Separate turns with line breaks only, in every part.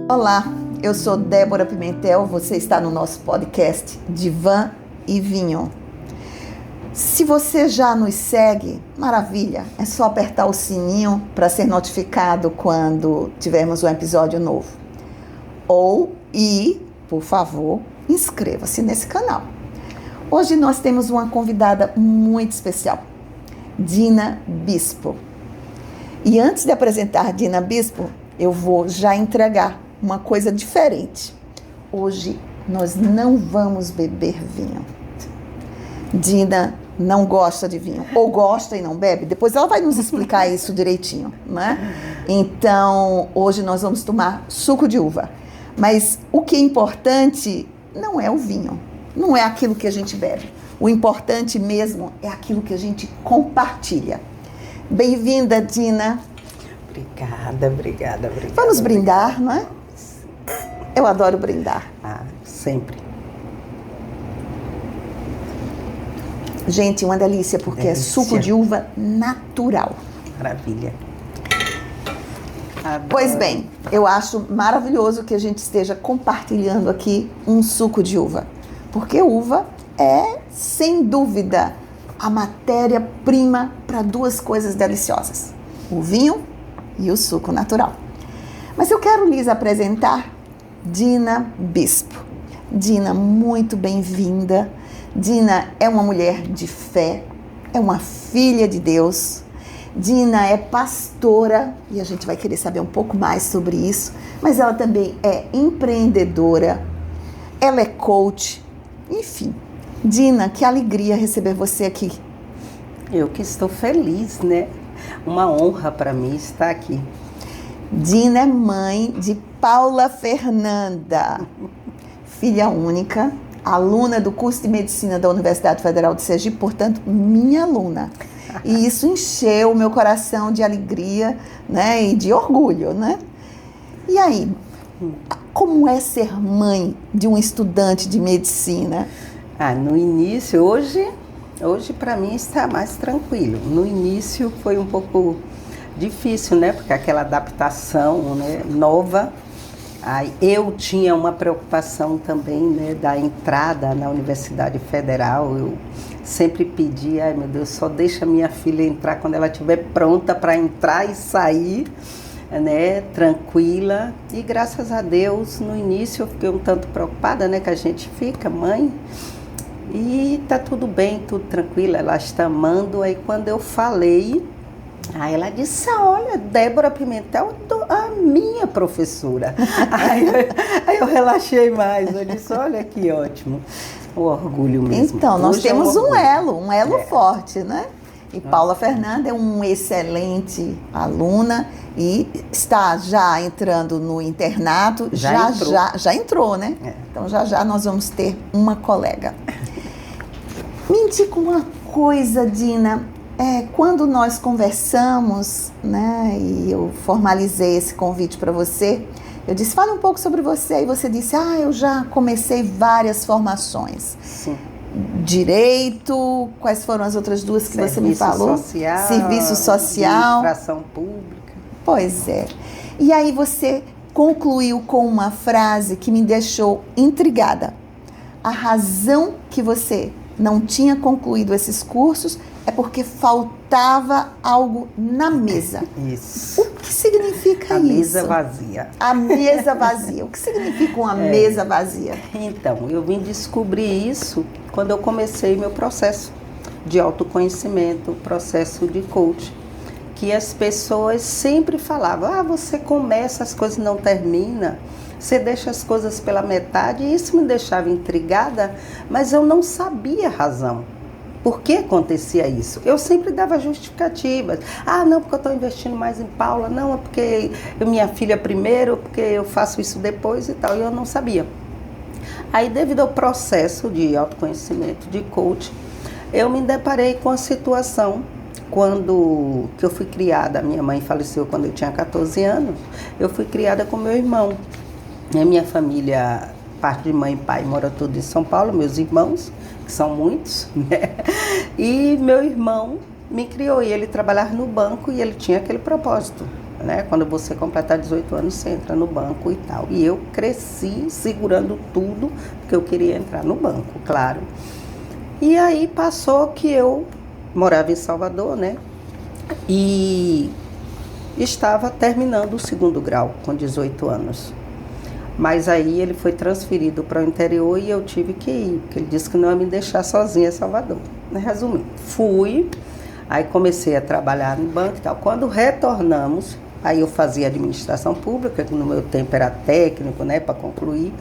Olá, eu sou Débora Pimentel, você está no nosso podcast Divã e Vinho. Se você já nos segue, maravilha, é só apertar o sininho para ser notificado quando tivermos um episódio novo. Por favor, inscreva-se nesse canal. Hoje nós temos uma convidada muito especial, Dina Bispo. E antes de apresentar Dina Bispo, eu vou já entregar uma coisa diferente. Hoje nós não vamos beber vinho. Dina não gosta de vinho, ou gosta e não bebe. Depois ela vai nos explicar isso direitinho, né? Então, hoje nós vamos tomar suco de uva. Mas o que é importante não é o vinho, não é aquilo que a gente bebe. O importante mesmo é aquilo que a gente compartilha. Bem-vinda, Dina.
Obrigada.
Vamos brindar, não é? Eu adoro brindar.
Sempre.
Gente, uma delícia, porque é suco de uva natural.
Maravilha. Adoro.
Pois bem, eu acho maravilhoso que a gente esteja compartilhando aqui um suco de uva. Porque uva é, sem dúvida, a matéria-prima para duas coisas deliciosas. O vinho e o suco natural. Mas eu quero lhes apresentar Dina Bispo. Dina, muito bem-vinda. Dina é uma mulher de fé, é uma filha de Deus. Dina é pastora, e a gente vai querer saber um pouco mais sobre isso, mas ela também é empreendedora, ela é coach, enfim. Dina, que alegria receber você aqui.
Eu que estou feliz, né? Uma honra para mim estar aqui.
Dina é mãe de Paula Fernanda, filha única, aluna do curso de medicina da Universidade Federal de Sergipe, portanto, minha aluna. E isso encheu o meu coração de alegria, né, e de orgulho, né? E aí, como é ser mãe de um estudante de medicina?
No início, hoje para mim está mais tranquilo. No início foi um pouco difícil, né? Porque aquela adaptação, né, nova. Aí eu tinha uma preocupação também, né, da entrada na Universidade Federal. Eu sempre pedi, ai meu Deus, só deixa minha filha entrar quando ela estiver pronta para entrar e sair, né, tranquila. E graças a Deus, no início eu fiquei um tanto preocupada, né, que a gente fica, mãe, e tá tudo bem, tudo tranquilo, ela está amando. Aí quando eu falei, aí ela disse, olha, Débora Pimentel, a minha professora. aí eu relaxei mais, eu disse, olha que ótimo, o orgulho mesmo.
Então, nós
Hoje
temos um elo
É.
forte, né? E Paula Fernanda é uma excelente aluna e está já entrando no internato, já entrou, né?
É.
Então já nós vamos ter uma colega. Me indica uma coisa, Dina. Quando nós conversamos, né, e eu formalizei esse convite para você, eu disse, fala um pouco sobre você. E você disse, eu já comecei várias formações.
Sim.
Direito, quais foram as outras duas que você me falou? Serviço social.
Administração pública.
Pois é. E aí você concluiu com uma frase que me deixou intrigada. A razão que você não tinha concluído esses cursos é porque faltava algo na mesa.
Isso.
O que significa isso?
A mesa vazia.
A mesa vazia. O que significa uma mesa vazia?
Então, eu vim descobrir isso quando eu comecei meu processo de autoconhecimento, processo de coach. Que as pessoas sempre falavam, você começa, as coisas não terminam. Você deixa as coisas pela metade, e isso me deixava intrigada, mas eu não sabia a razão. Por que acontecia isso? Eu sempre dava justificativas. Não, porque eu estou investindo mais em Paula. Não, é porque minha filha primeiro, porque eu faço isso depois e tal. E eu não sabia. Aí, devido ao processo de autoconhecimento, de coach, eu me deparei com a situação quando que eu fui criada. Minha mãe faleceu quando eu tinha 14 anos. Eu fui criada com meu irmão. A minha família, parte de mãe e pai, mora tudo em São Paulo, meus irmãos, que são muitos, né? E meu irmão me criou. E ele trabalhava no banco e ele tinha aquele propósito, né? Quando você completar 18 anos, você entra no banco e tal. E eu cresci segurando tudo, porque eu queria entrar no banco, claro. E aí passou que eu morava em Salvador, né? E estava terminando o 2º grau, com 18 anos. Mas aí ele foi transferido para o interior e eu tive que ir, porque ele disse que não ia me deixar sozinha em Salvador. Resumindo, fui, aí comecei a trabalhar no banco e tal. Quando retornamos, aí eu fazia administração pública, que no meu tempo era técnico, né, para concluir.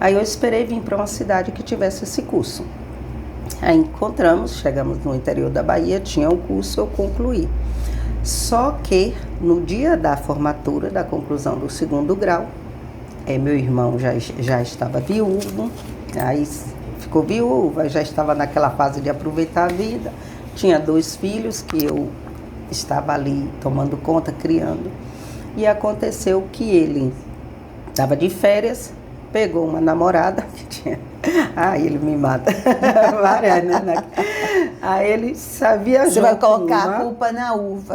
Aí eu esperei vir para uma cidade que tivesse esse curso. Aí encontramos, chegamos no interior da Bahia, tinha um curso, eu concluí. Só que no dia da formatura, da conclusão do 2º grau, meu irmão já estava viúvo, aí ficou viúva, já estava naquela fase de aproveitar a vida. Tinha 2 filhos que eu estava ali tomando conta, criando. E aconteceu que ele estava de férias, pegou uma namorada que tinha... Ai, ele me mata. Várias, né? Aí ele viajou.
Você vai colocar a culpa na uva.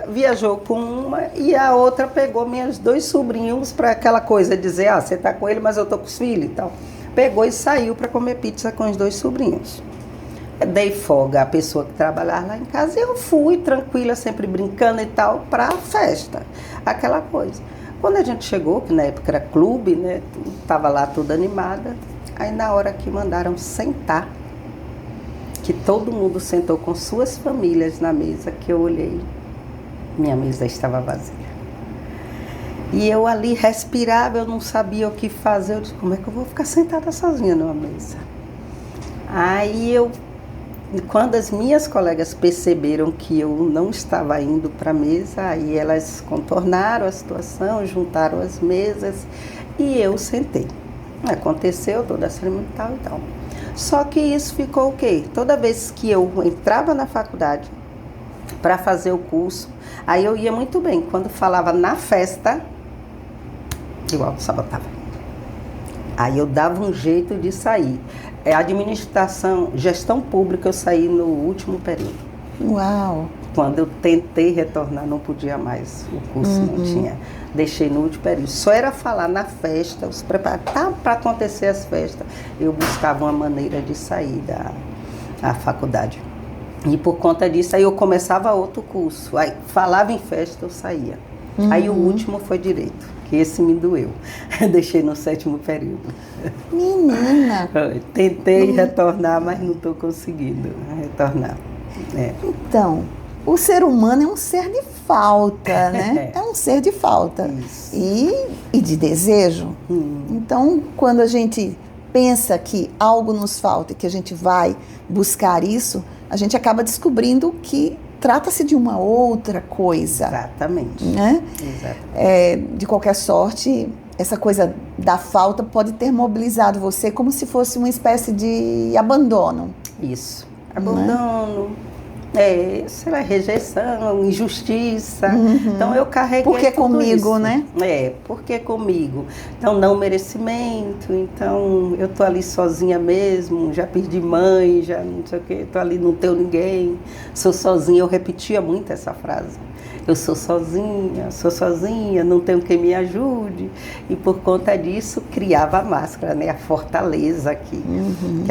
Viajou com uma e a outra pegou meus 2 sobrinhos para aquela coisa, dizer, você tá com ele, mas eu tô com os filhos e tal. Pegou e saiu para comer pizza com os 2 sobrinhos. Dei folga à pessoa que trabalhava lá em casa e eu fui tranquila, sempre brincando e tal, para a festa, aquela coisa. Quando a gente chegou, que na época era clube, né, tava lá toda animada, aí na hora que mandaram sentar, que todo mundo sentou com suas famílias na mesa, que eu olhei, minha mesa estava vazia. E eu ali respirava, eu não sabia o que fazer, eu disse, como é que eu vou ficar sentada sozinha numa mesa? Aí quando as minhas colegas perceberam que eu não estava indo para a mesa, aí elas contornaram a situação, juntaram as mesas e eu sentei. Aconteceu toda a cerimônia e tal. Só que isso ficou o quê? Toda vez que eu entrava na faculdade para fazer o curso, aí eu ia muito bem. Quando falava na festa, eu auto-sabotava. Aí eu dava um jeito de sair. Administração, gestão pública, eu saí no último período.
Uau!
Quando eu tentei retornar, não podia mais, o curso não tinha. Deixei no último período. Só era falar na festa, os preparativos para acontecer as festas. Eu buscava uma maneira de sair da faculdade. E por conta disso, aí eu começava outro curso. Aí falava em festa, eu saía. Aí o último foi direito, que esse me doeu. Deixei no 7º período.
Menina!
Tentei retornar, mas não estou conseguindo retornar.
Então, o ser humano é um ser de falta, né? É um ser de falta.
Isso.
E de desejo. Então, quando a gente pensa que algo nos falta e que a gente vai buscar isso, a gente acaba descobrindo que trata-se de uma outra coisa.
Exatamente.
Né?
Exatamente.
De qualquer sorte, essa coisa da falta pode ter mobilizado você como se fosse uma espécie de abandono.
Isso. Abandono, sei lá, rejeição, injustiça. Então eu carreguei
Porque
tudo
comigo,
isso.
né?
Porque comigo. Então não merecimento, então eu tô ali sozinha mesmo, já perdi mãe, já não sei o quê, tô ali, não tenho ninguém, sou sozinha. Eu repetia muito essa frase. Eu sou sozinha, não tenho quem me ajude. E por conta disso, criava a máscara, né? A fortaleza que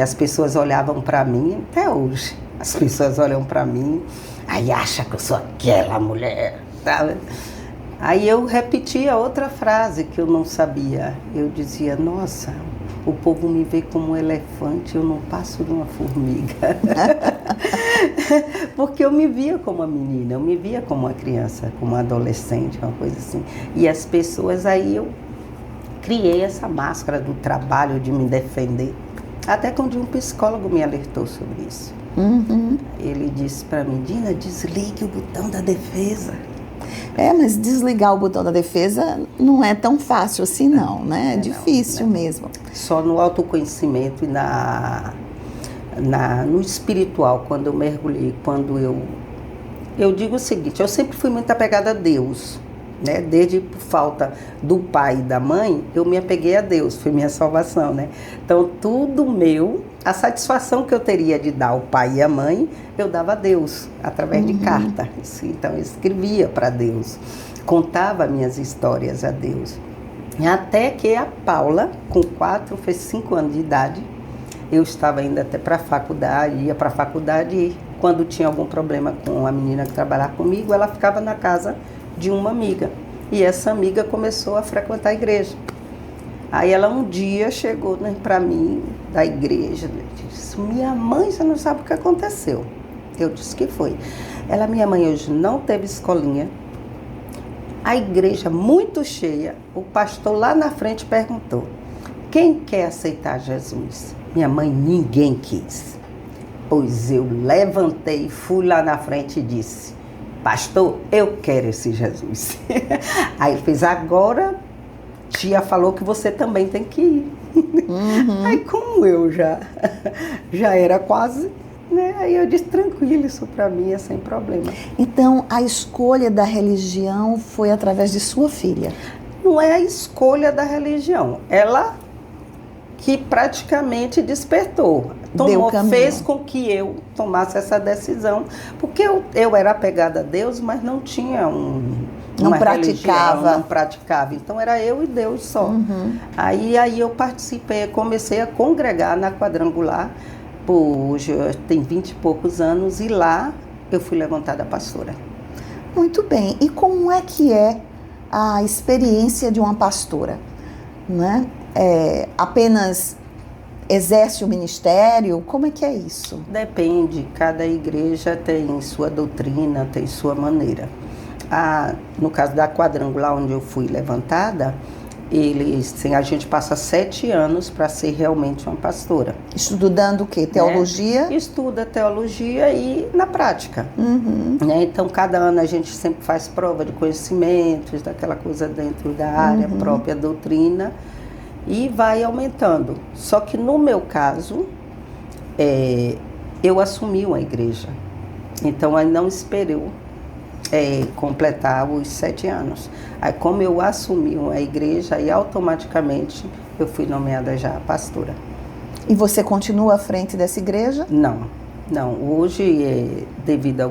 as pessoas olhavam para mim, até hoje. As pessoas olham para mim, aí acham que eu sou aquela mulher, tá? Aí eu repetia outra frase que eu não sabia. Eu dizia, nossa, o povo me vê como um elefante, eu não passo de uma formiga. Porque eu me via como uma menina, eu me via como uma criança, como uma adolescente, uma coisa assim. E as pessoas, aí eu criei essa máscara do trabalho, de me defender. Até quando um psicólogo me alertou sobre isso. Ele disse para mim, Dina, desligue o botão da defesa.
Mas desligar o botão da defesa não é tão fácil assim não, né? É difícil mesmo.
Só no autoconhecimento e no espiritual, quando eu mergulhei, quando eu digo o seguinte, eu sempre fui muito apegada a Deus, né? Desde por falta do pai e da mãe, eu me apeguei a Deus, foi minha salvação, né? Então tudo meu a satisfação que eu teria de dar ao pai e à mãe, eu dava a Deus, através de carta. Então, eu escrevia para Deus, contava minhas histórias a Deus. Até que a Paula, com 5 anos de idade, eu estava indo até para a faculdade, ia para a faculdade e quando tinha algum problema com a menina que trabalhava comigo, ela ficava na casa de uma amiga. E essa amiga começou a frequentar a igreja. Aí ela um dia chegou, né, para mim, da igreja, e disse: minha mãe, você não sabe o que aconteceu. Eu disse que foi. Ela: minha mãe hoje não teve escolinha, a igreja muito cheia, o pastor lá na frente perguntou: quem quer aceitar Jesus? Minha mãe, ninguém quis. Pois eu levantei, fui lá na frente e disse: pastor, eu quero esse Jesus. Aí ele fez: agora tia falou que você também tem que ir. Aí como eu já era quase, né? Aí eu disse: tranquilo, isso para mim é sem problema.
Então, a escolha da religião foi através de sua filha?
Não é a escolha da religião, ela que praticamente despertou. Fez com que eu tomasse essa decisão, porque eu era apegada a Deus, mas não tinha uma religião, não praticava. Então era eu e Deus só. Aí eu participei, comecei a congregar na Quadrangular, hoje tem 20 e poucos anos, e lá eu fui levantada pastora.
Muito bem. E como é que é a experiência de uma pastora? Né? Apenas exerce o ministério? Como é que é isso?
Depende, cada igreja tem sua doutrina, tem sua maneira. No caso da Quadrangular, onde eu fui levantada, a gente passa 7 anos para ser realmente uma pastora.
Estudando o quê? Teologia?
Estuda teologia e na prática. Né? Então, cada ano a gente sempre faz prova de conhecimentos, daquela coisa dentro da área própria doutrina, e vai aumentando. Só que no meu caso, eu assumi uma igreja. Então, aí não esperou completar os 7 anos. Aí, como eu assumi uma igreja, aí automaticamente eu fui nomeada já pastora.
E você continua à frente dessa igreja?
Não. Hoje, devido a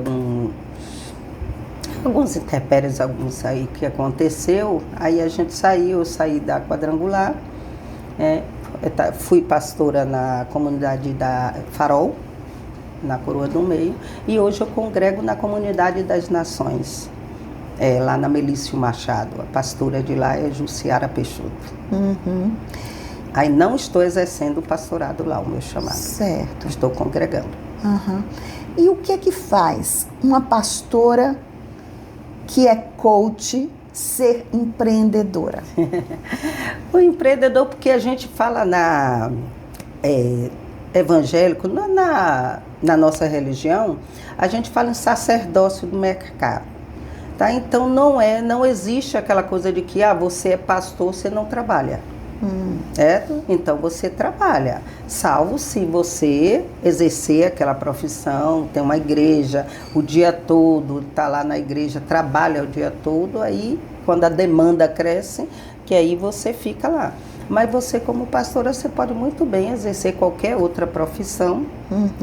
alguns intempéries, alguns aí que aconteceu, aí a gente eu saí da Quadrangular, fui pastora na comunidade da Farol, na Coroa do Meio, e hoje eu congrego na Comunidade das Nações, lá na Melício Machado. A pastora de lá é Jussiara Peixoto. Aí não estou exercendo o pastorado lá, o meu chamado.
Certo.
Estou congregando.
E o que é que faz uma pastora que é coach ser empreendedora?
O empreendedor, porque a gente fala evangélico, na nossa religião, a gente fala em sacerdócio do mercado. Tá? Então não existe aquela coisa de que você é pastor, você não trabalha. Certo? Então você trabalha, salvo se você exercer aquela profissão, tem uma igreja o dia todo, está lá na igreja, trabalha o dia todo, aí quando a demanda cresce, que aí você fica lá. Mas você, como pastora, você pode muito bem exercer qualquer outra profissão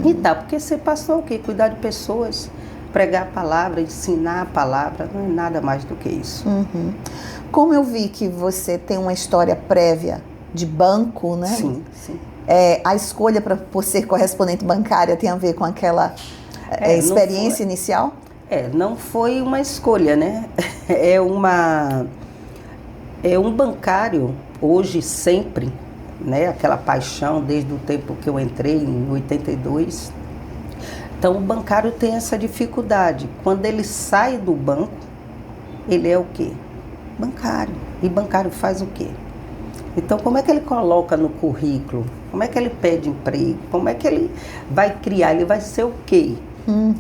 e tal, porque ser pastor é o quê? Cuidar de pessoas, pregar a palavra, ensinar a palavra, não é nada mais do que isso.
Como eu vi que você tem uma história prévia de banco, né?
Sim.
A escolha por ser correspondente bancária tem a ver com aquela experiência inicial?
Não foi uma escolha, né? É um bancário, hoje sempre, né? Aquela paixão desde o tempo que eu entrei, em 82. Então, o bancário tem essa dificuldade. Quando ele sai do banco, ele é o quê? Bancário. E bancário faz o quê? Então, como é que ele coloca no currículo? Como é que ele pede emprego? Como é que ele vai criar? Ele vai ser o quê?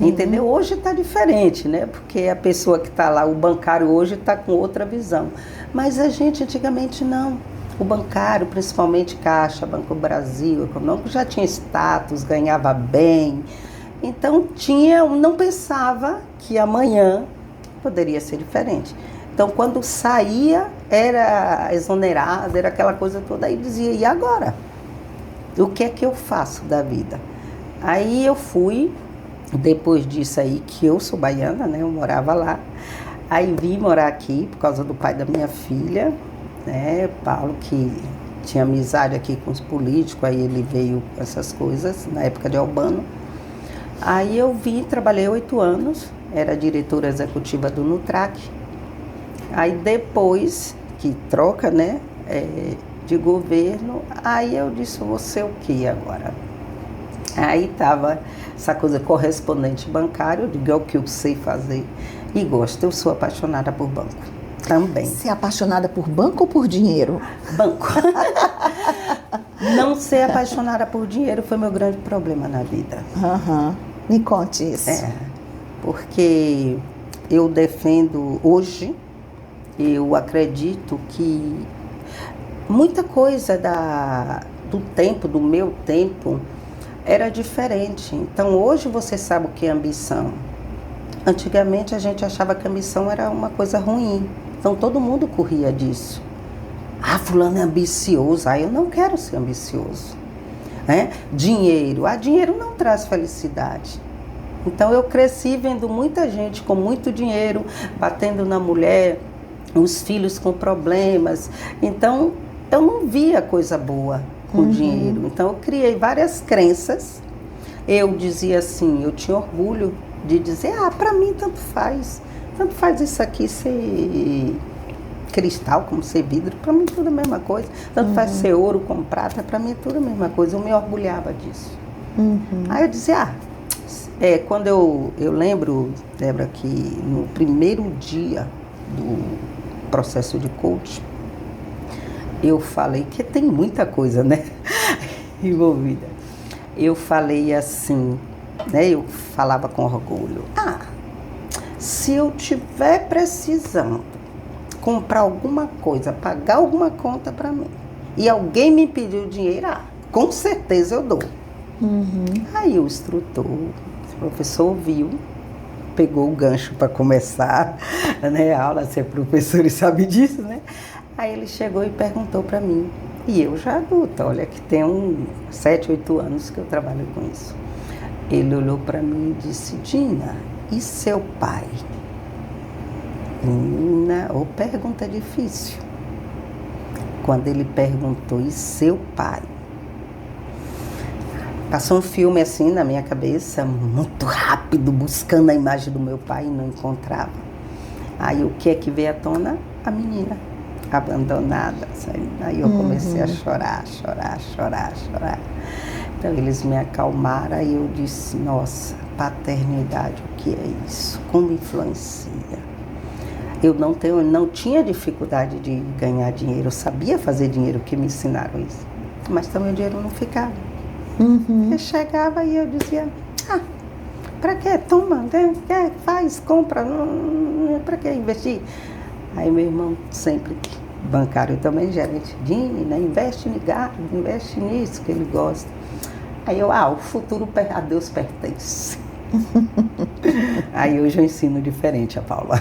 Entendeu? Hoje está diferente, né? Porque a pessoa que está lá, o bancário hoje está com outra visão. Mas a gente antigamente não. O bancário, principalmente Caixa, Banco Brasil, Econômico, já tinha status, ganhava bem. Então, não pensava que amanhã poderia ser diferente. Então, quando saía, era exonerado, era aquela coisa toda, aí dizia: e agora? O que é que eu faço da vida? Aí eu fui, depois disso aí, que eu sou baiana, né? Eu morava lá. Aí vim morar aqui por causa do pai da minha filha, né? Paulo, que tinha amizade aqui com os políticos, aí ele veio com essas coisas, na época de Albano. Aí eu vim, trabalhei 8 anos, era diretora executiva do Nutrac. Aí depois que troca, né, de governo, aí eu disse, vou ser o que agora? Aí estava essa coisa correspondente bancário, eu digo, é o que eu sei fazer e gosto, eu sou apaixonada por banco também.
Você é apaixonada por banco ou por dinheiro?
Banco. Não ser apaixonada por dinheiro foi meu grande problema na vida.
Me conte isso.
Porque eu defendo hoje, eu acredito que muita coisa do meu tempo, era diferente. Então hoje você sabe o que é ambição. Antigamente a gente achava que a ambição era uma coisa ruim. Então todo mundo corria disso. Fulano é ambicioso. Eu não quero ser ambicioso. Dinheiro. Dinheiro não traz felicidade. Então eu cresci vendo muita gente com muito dinheiro, batendo na mulher, os filhos com problemas. Então eu não via coisa boa com dinheiro. Então eu criei várias crenças. Eu dizia assim, eu tinha orgulho de dizer, para mim tanto faz isso aqui ser cristal como ser vidro, para mim tudo a mesma coisa, tanto faz ser ouro como prata, para mim tudo a mesma coisa, eu me orgulhava disso. Aí eu dizia, quando eu lembro, Débora, que no primeiro dia do processo de coach, eu falei que tem muita coisa, né, envolvida. Eu falei assim, né, eu falava com orgulho, se eu tiver precisando comprar alguma coisa, pagar alguma conta para mim, e alguém me pediu dinheiro, com certeza eu dou. Aí o instrutor, o professor ouviu, pegou o gancho para começar, né, a aula, ser professor e sabe disso, né? Aí ele chegou e perguntou para mim, e eu já adulta, olha que tem 7, 8 anos que eu trabalho com isso. Ele olhou para mim e disse, Dina, e seu pai? Menina, pergunta difícil. Quando ele perguntou, e seu pai? Passou um filme assim na minha cabeça, muito rápido, buscando a imagem do meu pai e não encontrava. Aí o que é que veio à tona? A menina, abandonada. Aí eu comecei a chorar. Então eles me acalmaram e eu disse, nossa, paternidade, o que é isso? Como influencia? Eu não tinha dificuldade de ganhar dinheiro, eu sabia fazer dinheiro, que me ensinaram isso. Mas também o dinheiro não ficava. Eu chegava e eu dizia, para que? Toma, faz, compra, para que investir? Aí meu irmão sempre, bancário também, gerente, Dina, investe em gado, investe nisso que ele gosta. Aí eu, o futuro a Deus pertence. Aí hoje eu ensino diferente a Paula.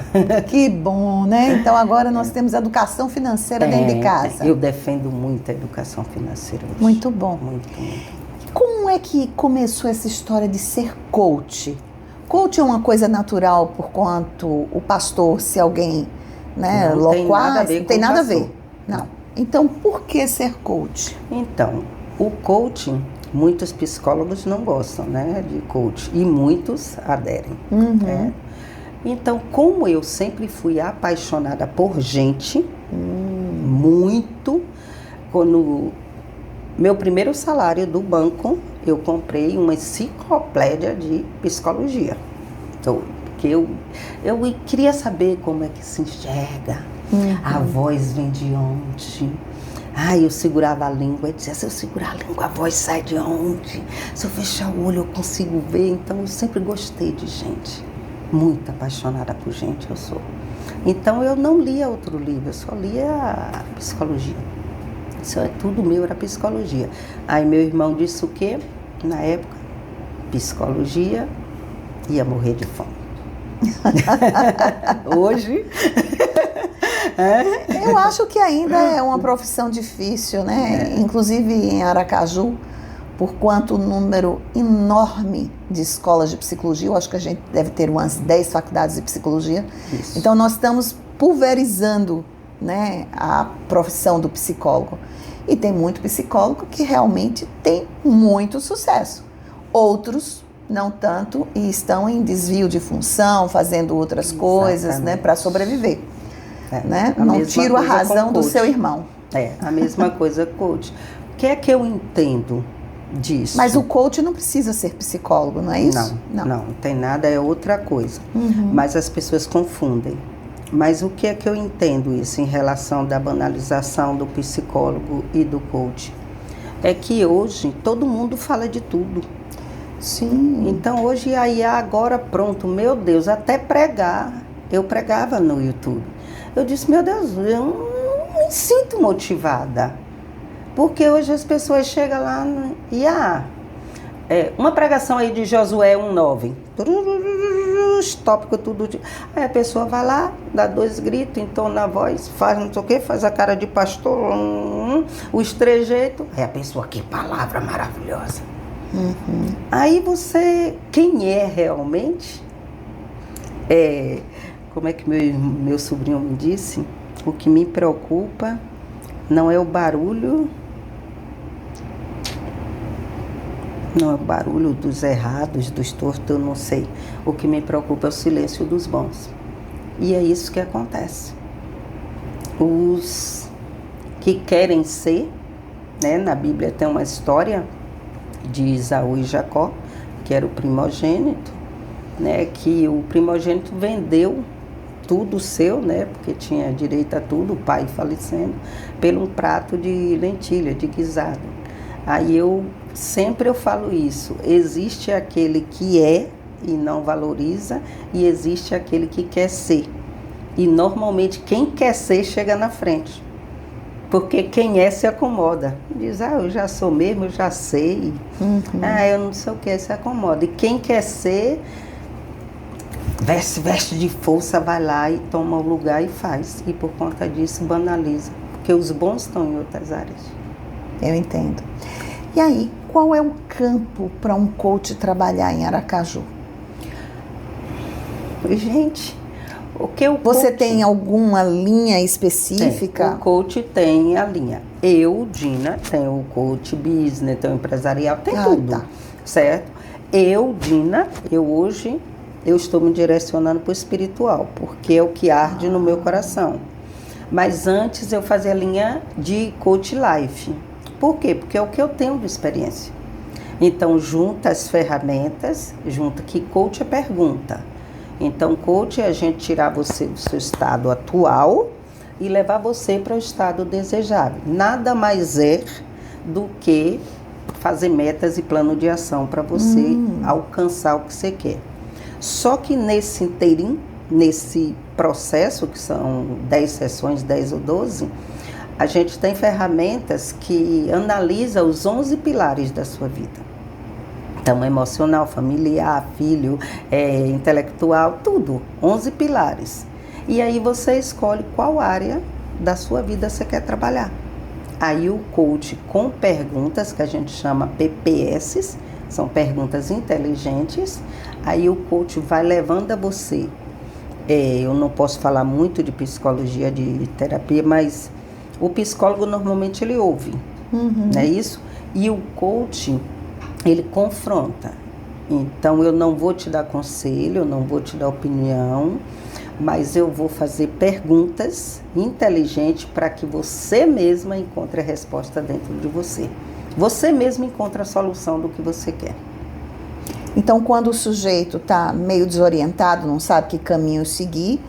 Que bom, né? Então agora nós temos educação financeira dentro de casa.
Eu defendo muito a educação financeira hoje.
Muito bom.
Muito.
Como é que começou essa história de ser coach? Coach é uma coisa natural, por quanto o pastor, se alguém, né,
não tem nada a ver
não tem
com
nada a
pastor.
ver. Não. Então, por que ser coach?
Então, o coaching, muitos psicólogos não gostam, né, de coach e muitos aderem. Então, como eu sempre fui apaixonada por gente, muito, quando meu primeiro salário do banco, eu comprei uma enciclopédia de psicologia. Então, porque eu queria saber como é que se enxerga, a voz vem de onde. Eu segurava a língua e dizia, se eu segurar a língua, a voz sai de onde? Se eu fechar o olho, eu consigo ver. Então, eu sempre gostei de gente. Muito apaixonada por gente eu sou. Então, eu não lia outro livro, eu só lia a psicologia. Isso é tudo meu, era psicologia. Aí meu irmão disse o quê? Na época, psicologia, ia morrer de fome. Hoje...
Eu acho que ainda é uma profissão difícil, né? Inclusive em Aracaju, porquanto o número enorme de escolas de psicologia, eu acho que a gente deve ter umas 10 faculdades de psicologia.
Isso.
Então, nós estamos pulverizando, né, a profissão do psicólogo. E tem muito psicólogo que realmente tem muito sucesso. Outros, não tanto, e estão em desvio de função, fazendo outras coisas, né, para sobreviver. Né? Não tiro a razão do seu irmão.
A mesma coisa, coach. O que é que eu entendo disso?
Mas o coach não precisa ser psicólogo, não é isso?
Não tem nada, é outra coisa. Mas as pessoas confundem. Mas o que é que eu entendo isso em relação da banalização do psicólogo e do coach? É que hoje todo mundo fala de tudo.
Sim.
Então hoje aí agora pronto, meu Deus, até pregar. Eu pregava no YouTube. Eu disse, meu Deus, eu não me sinto motivada. Porque hoje as pessoas chegam lá e uma pregação aí de Josué 1:9. Tópico tudo. Aí a pessoa vai lá, dá 2 gritos, entona a voz, faz não sei o quê, faz a cara de pastor, os trejeitos. Aí a pessoa, que palavra maravilhosa. Aí você, quem é realmente? Como é que meu sobrinho me disse? O que me preocupa não é o barulho, não é o barulho dos errados, dos tortos, eu não sei. O que me preocupa é o silêncio dos bons. E é isso que acontece. Os que querem ser, né, na Bíblia tem uma história de Esaú e Jacó, que era o primogênito, né, que o primogênito vendeu tudo seu, né, porque tinha direito a tudo, o pai falecendo, pelo um prato de lentilha, de guisado. Aí eu sempre falo isso, existe aquele que é e não valoriza, e existe aquele que quer ser. E normalmente quem quer ser chega na frente. Porque quem é se acomoda. Diz, eu já sou mesmo, eu já sei. Eu não sei o que, se acomoda. E quem quer ser, veste de força, vai lá e toma o lugar e faz. E por conta disso banaliza. Porque os bons estão em outras áreas.
Eu entendo. E aí, qual é o campo para um coach trabalhar em Aracaju?
Gente, o que o
Você
coach...
tem alguma linha específica?
O coach tem a linha. Eu, Dina, tenho o coach business, tenho o empresarial, tem tudo,
tá.
Certo? Eu, Dina, hoje estou me direcionando para o espiritual, porque é o que arde no meu coração. Mas antes eu fazia a linha de coach life. Por quê? Porque é o que eu tenho de experiência. Então, junta as ferramentas, junta que coach é pergunta. Então, coach é a gente tirar você do seu estado atual e levar você para o estado desejável. Nada mais é do que fazer metas e plano de ação para você alcançar o que você quer. Só que nesse inteirinho, nesse processo, que são 10 sessões, 10 ou 12, a gente tem ferramentas que analisam os 11 pilares da sua vida. Então, emocional, familiar, filho, intelectual, tudo. 11 pilares. E aí você escolhe qual área da sua vida você quer trabalhar. Aí o coach com perguntas, que a gente chama PPS, são perguntas inteligentes. Aí o coach vai levando a você. Eu não posso falar muito de psicologia, de terapia, mas o psicólogo normalmente ele ouve, não é isso? E o coach, ele confronta. Então, eu não vou te dar conselho, eu não vou te dar opinião, mas eu vou fazer perguntas inteligentes para que você mesma encontre a resposta dentro de você. Você mesma encontra a solução do que você quer.
Então, quando o sujeito está meio desorientado, não sabe que caminho seguir,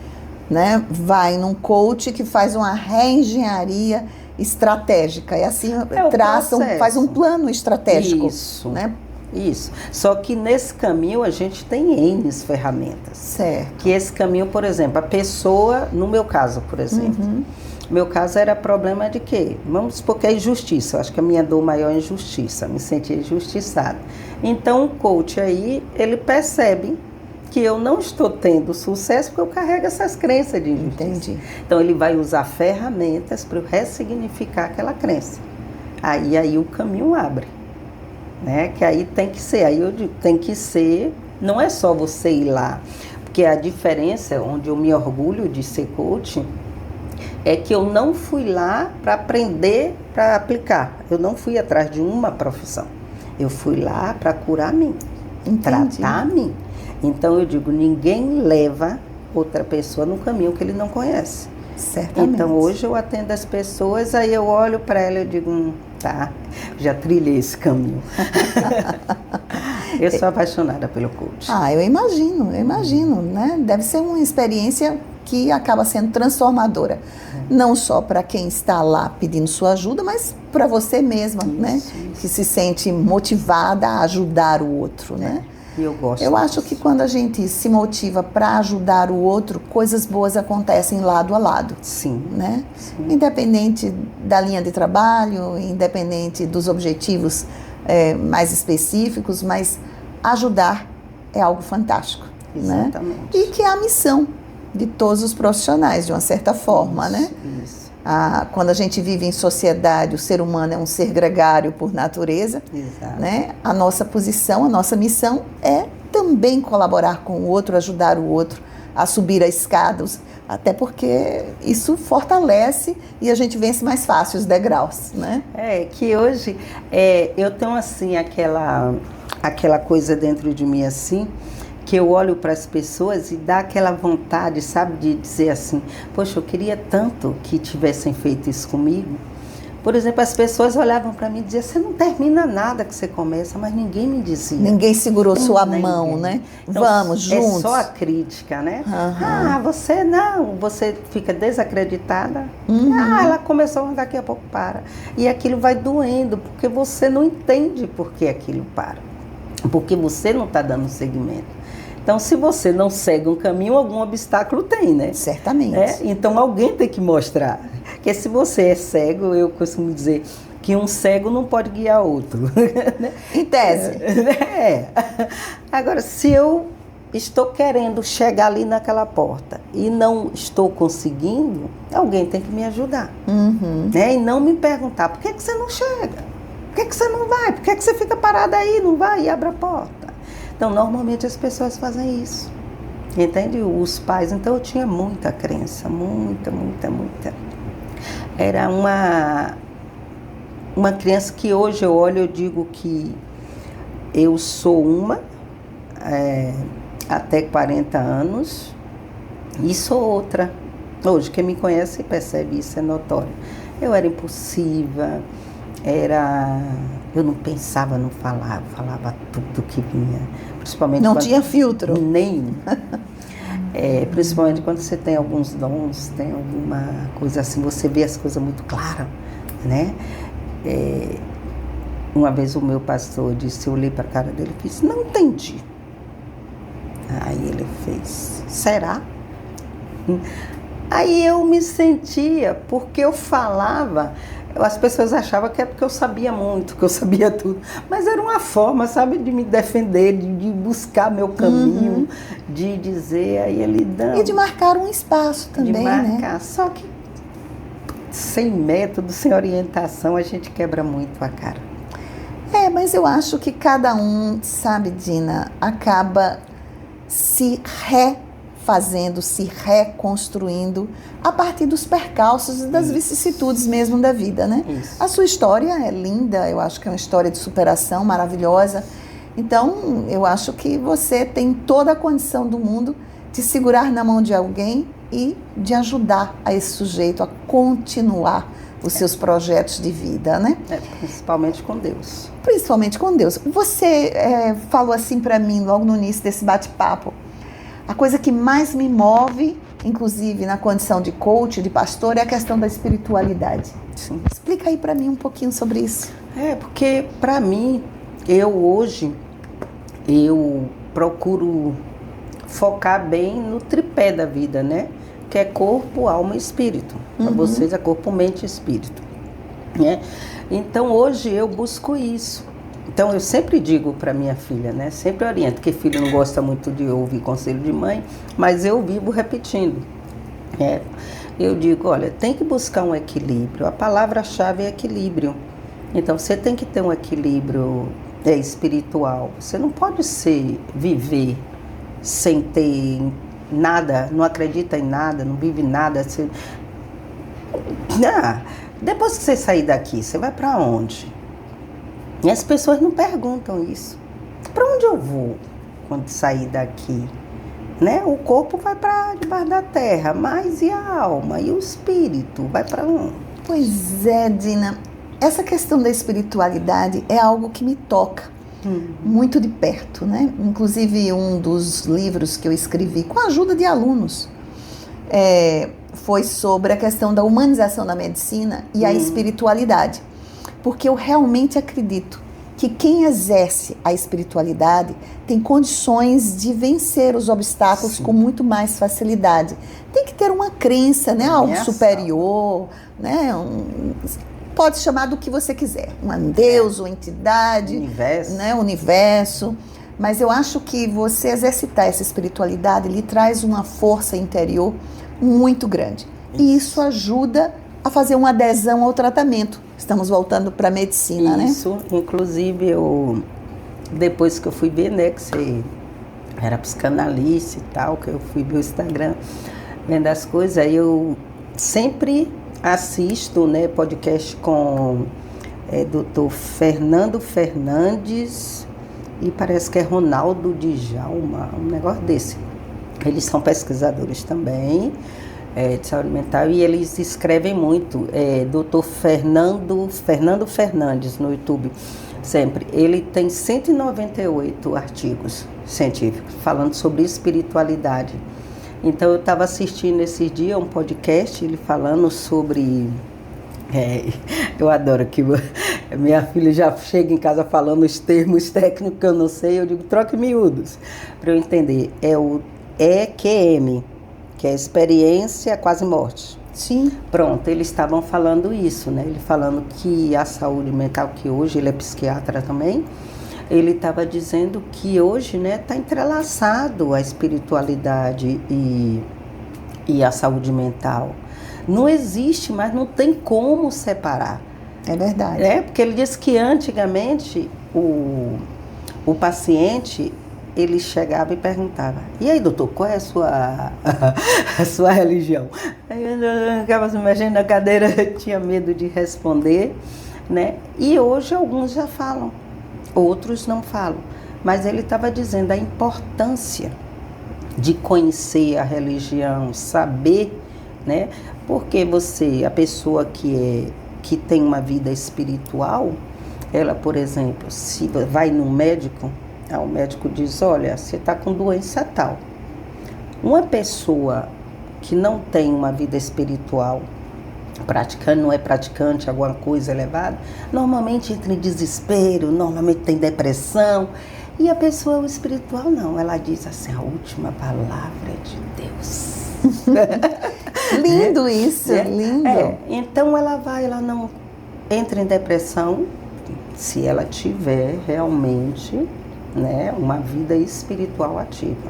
né, vai num coach que faz uma reengenharia estratégica. E assim faz um plano estratégico.
Isso.
Né?
Isso. Só que nesse caminho a gente tem N ferramentas.
Certo.
Que esse caminho, por exemplo, a pessoa, no meu caso, por exemplo, meu caso era problema de quê? Vamos supor que é injustiça. Eu acho que a minha dor maior é injustiça. Me sentia injustiçada. Então o coach aí, ele percebe que eu não estou tendo sucesso porque eu carrego essas crenças de injustiça.
Entendi.
Então ele vai usar ferramentas para eu ressignificar aquela crença. Aí o caminho abre. né? Que aí tem que ser, aí eu digo, tem que ser, não é só você ir lá, porque a diferença, onde eu me orgulho de ser coach, é que eu não fui lá para aprender, para aplicar. Eu não fui atrás de uma profissão. Eu fui lá para curar a mim, tratar a mim. Então eu digo, ninguém leva outra pessoa no caminho que ele não conhece.
Certamente.
Então hoje eu atendo as pessoas, aí eu olho para ela e digo, tá, já trilhei esse caminho. Eu sou apaixonada pelo coach.
Eu imagino, né? Deve ser uma experiência que acaba sendo transformadora. Não só para quem está lá pedindo sua ajuda, mas para você mesma, né? Que se sente motivada a ajudar o outro, né?
E eu gosto.
Eu acho que quando a gente se motiva para ajudar o outro, coisas boas acontecem lado a lado.
Sim.
Né? Sim. Independente da linha de trabalho, independente dos objetivos mais específicos, mas ajudar é algo fantástico.
Exatamente.
Né? E que é a missão de todos os profissionais, de uma certa forma,
isso,
né?
Isso.
Quando a gente vive em sociedade, o ser humano é um ser gregário por natureza.
Exato.
Né? A nossa posição, a nossa missão é também colaborar com o outro, ajudar o outro a subir as escadas, até porque isso fortalece e a gente vence mais fácil os degraus, né?
Que hoje eu tenho assim aquela coisa dentro de mim assim, que eu olho para as pessoas e dá aquela vontade, sabe, de dizer assim, poxa, eu queria tanto que tivessem feito isso comigo. Por exemplo, as pessoas olhavam para mim e diziam, você não termina nada que você começa, mas ninguém me dizia.
Ninguém segurou sua mão, né?
Então,
vamos, juntos.
É só a crítica, né?
Uhum.
Você não, você fica desacreditada.
Uhum.
Ela começou, mas daqui a pouco para. E aquilo vai doendo, porque você não entende por que aquilo para. Porque você não está dando seguimento. Então, se você não segue um caminho, algum obstáculo tem, né?
Certamente.
Então, alguém tem que mostrar. Porque se você é cego, eu costumo dizer que um cego não pode guiar outro.
Em tese.
Agora, se eu estou querendo chegar ali naquela porta e não estou conseguindo, alguém tem que me ajudar.
Uhum.
E não me perguntar, por que você não chega? Por que você não vai? Por que você fica parada aí, não vai e abre a porta? Então, normalmente as pessoas fazem isso, entende? Os pais, então eu tinha muita crença, muita. Era uma criança que hoje eu olho e eu digo que eu sou até 40 anos e sou outra. Hoje, quem me conhece percebe isso, é notório. Eu era impulsiva, eu não pensava, não falava, falava tudo que vinha. Principalmente
não tinha filtro.
Nenhum. Principalmente quando você tem alguns dons, tem alguma coisa assim, você vê as coisas muito claras, né? Uma vez o meu pastor disse, eu olhei para a cara dele e disse, não entendi. Aí ele fez, será? Aí eu me sentia, porque eu falava, as pessoas achavam que é porque eu sabia muito, que eu sabia tudo. Mas era uma forma, sabe, de me defender, de buscar meu caminho, de dizer, aí ele dá.
E de marcar um espaço também,
de marcar,
né?
Só que sem método, sem orientação, a gente quebra muito a cara.
Mas eu acho que cada um, sabe, Dina, acaba se refazendo, se reconstruindo a partir dos percalços e das vicissitudes mesmo da vida, né?
Isso.
A sua história é linda, eu acho que é uma história de superação maravilhosa. Então, eu acho que você tem toda a condição do mundo de segurar na mão de alguém e de ajudar a esse sujeito a continuar os seus projetos de vida, né?
Principalmente com Deus.
Principalmente com Deus. Você falou assim para mim logo no início desse bate-papo, a coisa que mais me move, inclusive na condição de coach, de pastor, é a questão da espiritualidade.
Sim.
Explica aí para mim um pouquinho sobre isso.
Porque para mim, hoje, eu procuro focar bem no tripé da vida, né? Que é corpo, alma e espírito. Para vocês é corpo, mente e espírito. Né? Então, hoje eu busco isso. Então, eu sempre digo para minha filha, né? Sempre oriento, que filho não gosta muito de ouvir conselho de mãe, mas eu vivo repetindo. Eu digo, olha, tem que buscar um equilíbrio. A palavra-chave é equilíbrio. Então, você tem que ter um equilíbrio é espiritual. Você não pode viver sem ter nada, não acredita em nada, não vive nada. Depois que você sair daqui, você vai para onde? E as pessoas não perguntam isso. Para onde eu vou quando sair daqui? Né? O corpo vai para debaixo da terra, mas e a alma? E o espírito? Vai para onde?
Pois é, Dina. Essa questão da espiritualidade é algo que me toca muito de perto, né? Inclusive, um dos livros que eu escrevi com a ajuda de alunos foi sobre a questão da humanização da medicina e a espiritualidade. Porque eu realmente acredito que quem exerce a espiritualidade tem condições de vencer os obstáculos com muito mais facilidade. Tem que ter uma crença, né? Algo superior, né? Pode chamar do que você quiser. Um Deus, uma entidade,
universo.
Né? Universo. Mas eu acho que você exercitar essa espiritualidade lhe traz uma força interior muito grande. E isso ajuda a fazer uma adesão ao tratamento. Estamos voltando para a medicina, né?
Isso, inclusive, depois que eu fui ver, né, que você era psicanalista e tal, que eu fui ver o Instagram, vendo as coisas, aí eu sempre assisto, né, podcast com Dr. Fernando Fernandes e parece que é Ronaldo Djalma, um negócio desse. Eles são pesquisadores também, de saúde mental, e eles escrevem muito, Dr. Fernando Fernandes no YouTube, sempre. Ele tem 198 artigos científicos falando sobre espiritualidade. Então eu estava assistindo esses dias um podcast, ele falando sobre... eu adoro que minha filha já chega em casa falando os termos técnicos que eu não sei, eu digo, troque miúdos, para eu entender. É o EQM, que é experiência quase morte.
Sim.
Pronto, eles estavam falando isso, né? Ele falando que a saúde mental, que hoje ele é psiquiatra também, ele estava dizendo que hoje, né, está entrelaçado a espiritualidade e a saúde mental. Não existe, mas não tem como separar.
É verdade.
Porque ele disse que antigamente o paciente... ele chegava e perguntava, e aí, doutor, qual é a sua religião? Aí eu ficava se mexendo na cadeira, tinha medo de responder, né? E hoje alguns já falam, outros não falam. Mas ele estava dizendo a importância de conhecer a religião, saber, né? Porque a pessoa que tem uma vida espiritual, ela, por exemplo, se vai no médico, o médico diz, olha, você está com doença tal. Uma pessoa que não tem uma vida espiritual, não é praticante, alguma coisa elevada, normalmente entra em desespero, normalmente tem depressão. E a pessoa espiritual não, ela diz assim, a última palavra é de Deus.
Lindo isso, lindo.
Então ela não entra em depressão se ela tiver realmente... né, uma vida espiritual ativa.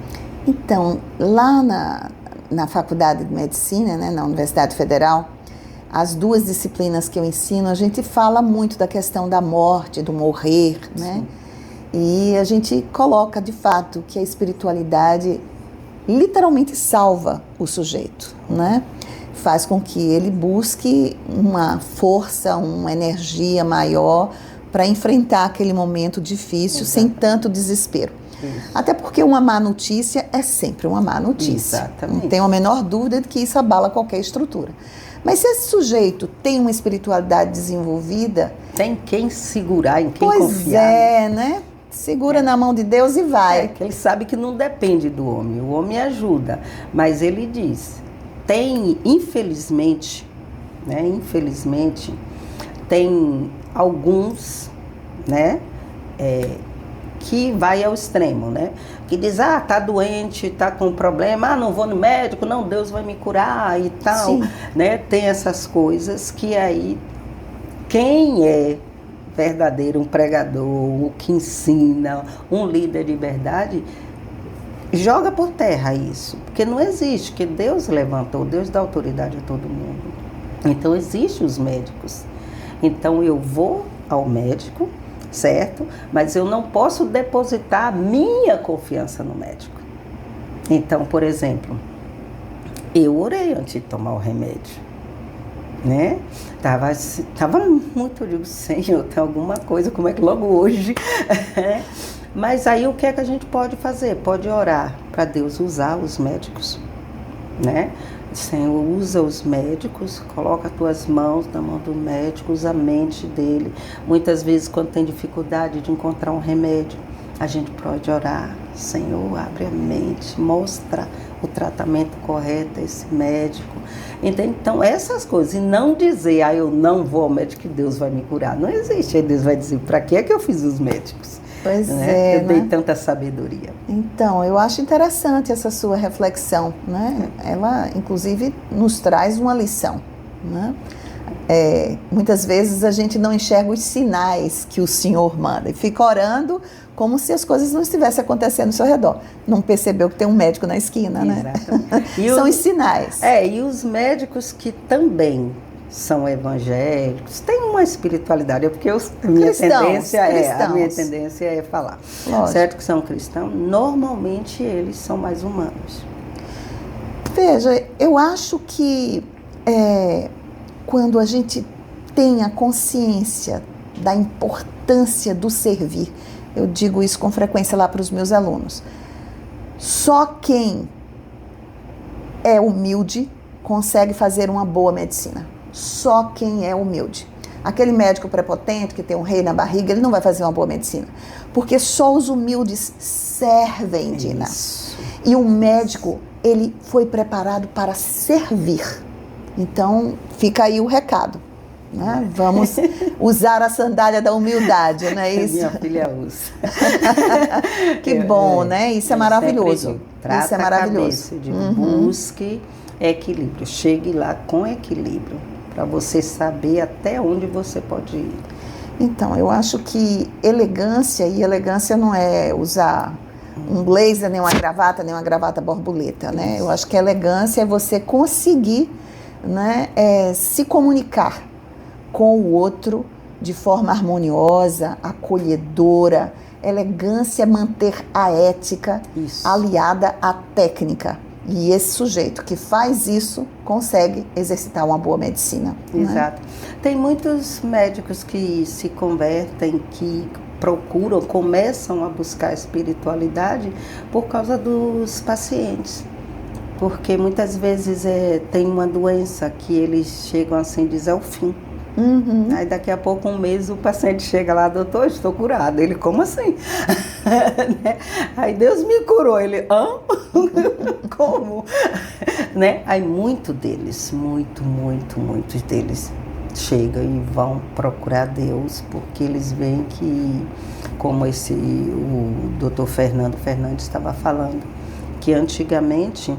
Então, lá na Faculdade de Medicina, né, na Universidade Federal, as duas disciplinas que eu ensino, a gente fala muito da questão da morte, do morrer, né? E a gente coloca, de fato, que a espiritualidade literalmente salva o sujeito, né? Faz com que ele busque uma força, uma energia maior para enfrentar aquele momento difícil. Exatamente. Sem tanto desespero. Isso. Até porque uma má notícia é sempre uma má notícia.
Exatamente.
Não tem a menor dúvida de que isso abala qualquer estrutura. Mas se esse sujeito tem uma espiritualidade desenvolvida...
tem quem segurar, em quem
confiar.
Pois
né? Segura na mão de Deus e vai.
Que ele sabe que não depende do homem. O homem ajuda. Mas ele diz, infelizmente, tem alguns, né, que vai ao extremo, né, que diz, tá doente, tá com problema, não vou no médico, não, Deus vai me curar e tal. Sim. Né, tem essas coisas que aí, quem é verdadeiro, um pregador, o que ensina, um líder de verdade, joga por terra isso, porque não existe, que Deus levantou, Deus dá autoridade a todo mundo. Então existem os médicos. Então eu vou ao médico, certo? Mas eu não posso depositar a minha confiança no médico. Então, por exemplo, eu orei antes de tomar o remédio, né? Tava muito, eu digo, Senhor, tem alguma coisa, como é que logo hoje? Mas aí o que é que a gente pode fazer? Pode orar para Deus usar os médicos, né? Senhor, usa os médicos, coloca as tuas mãos na mão do médico, usa a mente dele. Muitas vezes, quando tem dificuldade de encontrar um remédio, a gente pode orar. Senhor, abre a mente, mostra o tratamento correto a esse médico. Entende? Então, essas coisas. E não dizer, eu não vou ao médico que Deus vai me curar. Não existe. Aí Deus vai dizer, para que é que eu fiz os médicos?
Pois
né?
é,
Eu dei tanta sabedoria.
Então, eu acho interessante essa sua reflexão, né? Ela, inclusive, nos traz uma lição, né? Muitas vezes a gente não enxerga os sinais que o Senhor manda e fica orando como se as coisas não estivessem acontecendo ao seu redor. Não percebeu que tem um médico na esquina, né? São os sinais.
E os médicos que também são evangélicos, têm uma espiritualidade, porque a minha tendência é falar. Lógico. Certo que são cristãos, normalmente eles são mais humanos.
Veja, eu acho que quando a gente tem a consciência da importância do servir, eu digo isso com frequência lá para os meus alunos, só quem é humilde consegue fazer uma boa medicina. Só quem é humilde. Aquele médico prepotente que tem um rei na barriga, ele não vai fazer uma boa medicina. Porque só os humildes servem, Dina.
Isso.
E o médico, ele foi preparado para servir. Então, fica aí o recado. Né? Vamos usar a sandália da humildade, não é isso?
Minha filha usa.
Que bom, né? Isso é maravilhoso.
Trata
isso é maravilhoso.
A cabeça, busque equilíbrio. Chegue lá com equilíbrio, para você saber até onde você pode ir.
Então, eu acho que elegância não é usar um blazer, nem uma gravata borboleta, né? Eu acho que elegância é você conseguir, né, se comunicar com o outro de forma harmoniosa, acolhedora. Elegância é manter a ética aliada à técnica. E esse sujeito que faz isso consegue exercitar uma boa medicina.
Exato.
Né?
Tem muitos médicos que se convertem, que começam a buscar a espiritualidade por causa dos pacientes. Porque muitas vezes tem uma doença que eles chegam assim, dizer o fim.
Uhum.
Aí daqui a pouco, um mês, o paciente chega lá, doutor, estou curado. Ele, como assim? Né? Aí Deus me curou. Ele, como? Né? Aí muitos deles chegam e vão procurar Deus, porque eles veem que, como o doutor Fernando Fernandes estava falando, que antigamente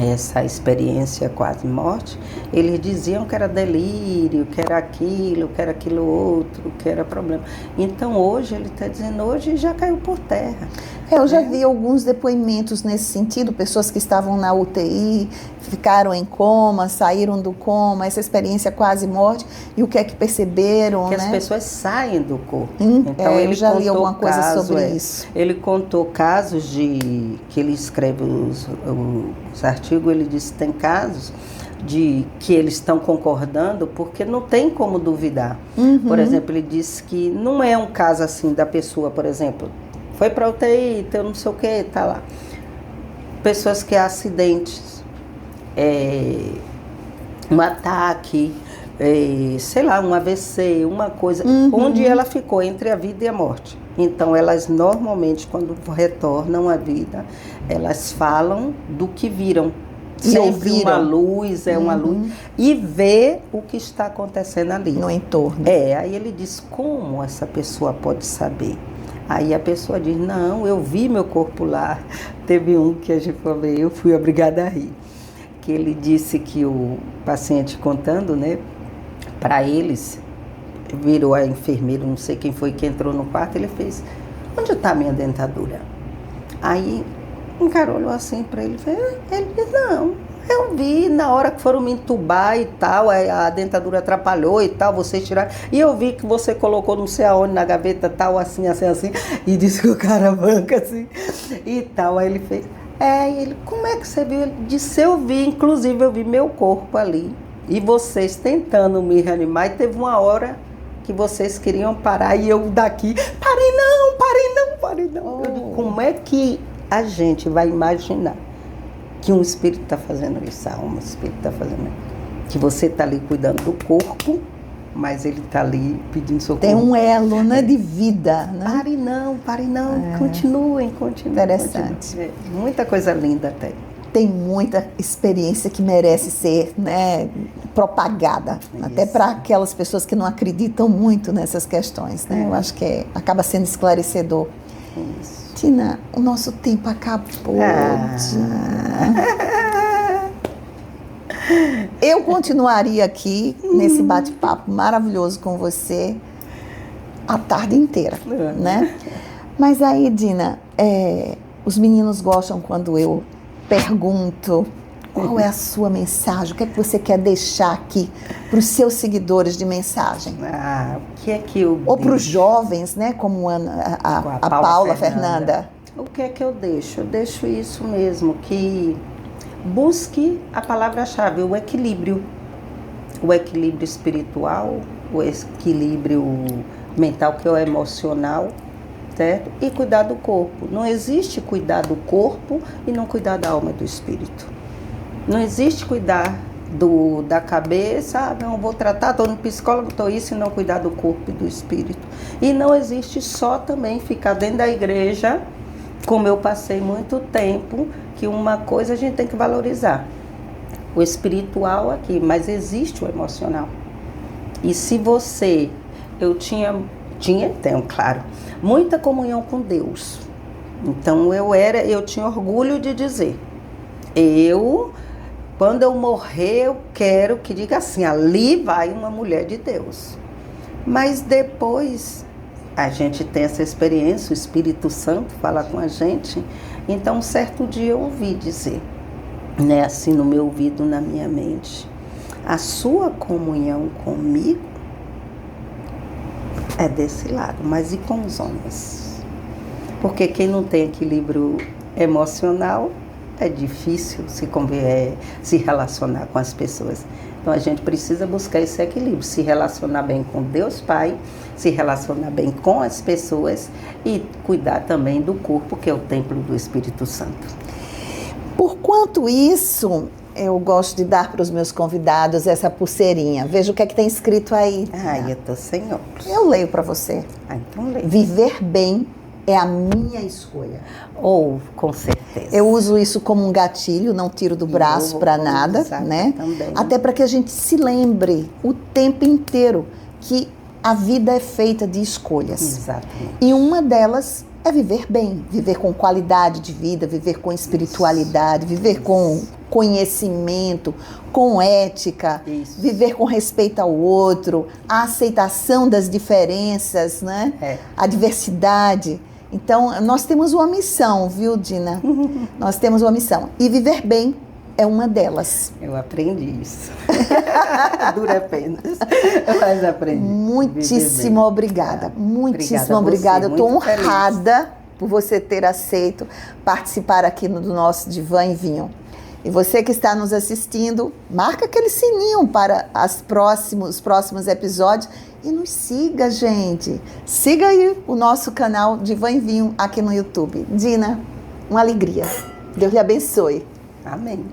essa experiência quase morte, eles diziam que era delírio, que era aquilo outro, que era problema. Então hoje ele está dizendo, hoje já caiu por terra.
Eu já vi alguns depoimentos nesse sentido, pessoas que estavam na UTI, ficaram em coma, saíram do coma, essa experiência quase morte, e o que é que perceberam,
que
né?
as pessoas saem do corpo. Então ele
já li alguma coisa sobre isso.
Ele contou casos que ele escreve os artigos, ele disse que tem casos de que eles estão concordando porque não tem como duvidar. Por exemplo, ele disse que não é um caso assim da pessoa, por exemplo, foi para UTI, então não sei o que, tá lá. Pessoas que acidentes, um ataque, sei lá, um AVC, uma coisa, onde ela ficou entre a vida e a morte. Então, elas normalmente, quando retornam à vida, elas falam do que viram. Sempre uma luz, uma luz, e vê o que está acontecendo ali.
No entorno.
Aí ele diz, como essa pessoa pode saber? Aí a pessoa diz, não, eu vi meu corpo lá. Teve um que a gente falou, eu fui obrigada a rir. Que ele disse que o paciente contando, né, para eles, virou a enfermeira, não sei quem foi que entrou no quarto, ele fez, onde está a minha dentadura? Aí um cara olhou assim para ele, ele disse, não, eu Eu vi na hora que foram me entubar e tal, a dentadura atrapalhou e tal, vocês tiraram. E eu vi que você colocou não sei aonde na gaveta tal, assim, e disse que o cara banca assim e tal. Aí ele fez, e ele, como é que você viu? Ele disse, eu vi, inclusive eu vi meu corpo ali. E vocês tentando me reanimar, e teve uma hora que vocês queriam parar e eu daqui, parei não. Eu digo, como é que a gente vai imaginar que um espírito está fazendo isso, a alma, o espírito está fazendo isso? Que você está ali cuidando do corpo, mas ele está ali pedindo socorro.
Tem um elo, né, de vida, né?
Pare não, continuem.
Interessante.
Continue. Muita coisa linda até.
Tem muita experiência que merece ser, né, propagada, até para aquelas pessoas que não acreditam muito nessas questões, né? Eu acho que acaba sendo esclarecedor.
Isso.
Tina, o nosso tempo acabou. Eu continuaria aqui nesse bate-papo maravilhoso com você a tarde inteira, né? Mas aí, Dina, os meninos gostam quando eu pergunto qual é a sua mensagem, o que é que você quer deixar aqui para os seus seguidores de mensagem?
O que é que eu
ou para os jovens, né, como a Paula Fernanda.
O que é que eu deixo? Eu deixo isso mesmo, que busque a palavra-chave, o equilíbrio espiritual, o equilíbrio mental, que é o emocional, certo? E cuidar do corpo. Não existe cuidar do corpo e não cuidar da alma e do espírito. Não existe cuidar da cabeça, não vou tratar, estou no psicólogo, estou isso, e não cuidar do corpo e do espírito. E não existe só também ficar dentro da igreja, como eu passei muito tempo, que uma coisa a gente tem que valorizar. O espiritual aqui, mas existe o emocional. E se você, eu tenho, claro, muita comunhão com Deus. Então eu tinha orgulho de dizer, quando eu morrer, eu quero que diga assim, ali vai uma mulher de Deus. Mas depois a gente tem essa experiência, o Espírito Santo fala com a gente. Então um certo dia eu ouvi dizer, né, assim no meu ouvido, na minha mente, a sua comunhão comigo é desse lado, mas e com os homens? Porque quem não tem equilíbrio emocional, é difícil se relacionar com as pessoas. Então a gente precisa buscar esse equilíbrio, se relacionar bem com Deus Pai, se relacionar bem com as pessoas e cuidar também do corpo, que é o templo do Espírito Santo.
Por quanto isso, eu gosto de dar para os meus convidados essa pulseirinha. Veja o que é que tem escrito aí.
Eu tô sem óculos.
Eu leio para você.
Então leio.
Viver bem é a minha escolha.
Com certeza.
Eu uso isso como um gatilho, não tiro do braço para nada, né?
Também.
Até para que a gente se lembre o tempo inteiro que a vida é feita de escolhas.
Exatamente.
E uma delas é viver bem, viver com qualidade de vida, viver com espiritualidade, viver com conhecimento, com ética, viver com respeito ao outro, a aceitação das diferenças, né? A diversidade. Então, nós temos uma missão, viu, Dina? Nós temos uma missão. E viver bem é uma delas.
Eu aprendi isso. Dura apenas, mas aprendi.
Muitíssimo obrigada. Muitíssimo obrigada. Eu estou honrada por você ter aceito participar aqui do nosso Divã e Vinho. E você que está nos assistindo, marca aquele sininho para os próximos episódios e nos siga, gente. Siga aí o nosso canal Divã e Vinho aqui no YouTube. Dina, uma alegria. Deus lhe abençoe.
Amém.